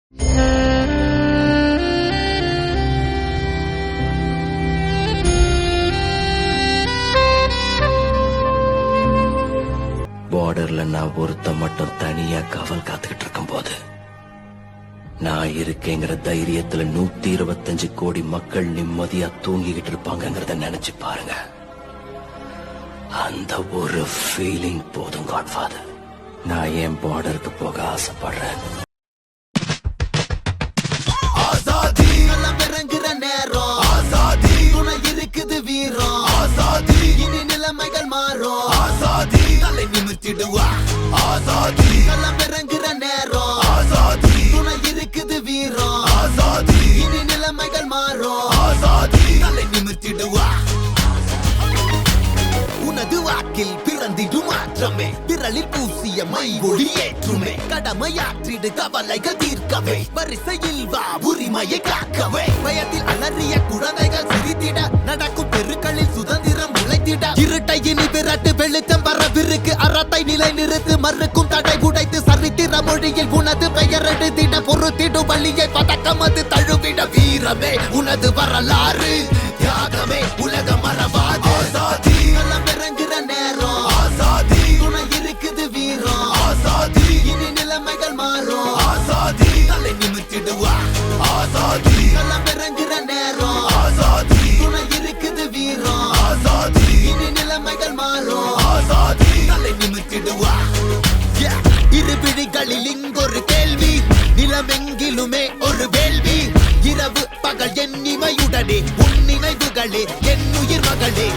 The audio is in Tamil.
பார்டர்ல நான் ஒருத்த மட்டும் தனியா காவல் காத்துக்கிட்டு இருக்கும் போது நான் இருக்கேங்கிற தைரியத்துல 125 கோடி மக்கள் நிம்மதியா தூங்கிக்கிட்டு இருப்பாங்கங்கறத நினைச்சு பாருங்க. அந்த ஒரு ஃபீலிங் போதும் காட்ஃபாதர். நான் என் பார்டருக்கு போக ஆசைப்படுறேன். ஆசாதி இறங்குற நேரம், ஆசாதி துணை இருக்குது வீரம், ஆசாதி இனி நிலைமைகள் மாறும், ஆசாதி தலை நிமித்திடுவா, ஆசாதி இறங்குற நேரம், ஆசாதி துணை இருக்குது வீரம், ஆசாதி இனி நிலைமைகள் மாறும், ஆசாதி தலை நிமித்திடுவா. உனது வாக்கில் பிறந்திடும் மாற்றமே, விரலில் பூசிய மை ஒளி ஏற்றுமே, கடமையாற்றிடு கவலைகள் தீர்க்கவே, வரிசையில் வா உரிமையை காக்கவே, பயத்தில் அலறிய குழந்தைகள் சிரித்திட, நடக்கும் தெருக்களில் சுதந்திரம் உழைத்திட, இருட்டை இனி விரட்டு வெளிச்சம் வரவிருக்கு, அறத்தை நிலை நிறுத்து, மறுக்கும் தடை உடைத்து, சரித்திர மொழியில் உனது பெயர் எடுத்திட, பொறுத்திடும் வழியை பதக்கம் அது தழுவிட, வீரமே உனது வரலாறு, தியாகமே உலக மறவாது. ஆசாதி இறங்குற நேரம், ஆசாதி துணை இருக்குது வீரம், ஆசாதி இனி நிலைமைகள் மாறும், ஆசாதி தலை நிமித்திடுவா, ஆசாதி இறங்குற நேரம், ஆசாதி துணை இருக்குது வீரம், ஆசாதி இனி நிலைமைகள் மாறும், ஆசாதி தலை நிமித்திடுவா. இரு பிடிகளில் இங்கொரு கேள்வி, நிலமெங்கிலுமே ஒரு வேள்வி, இரவு பகல் என் இமையுடனே உன் நினைவுகளே என் உயிர் மகளே.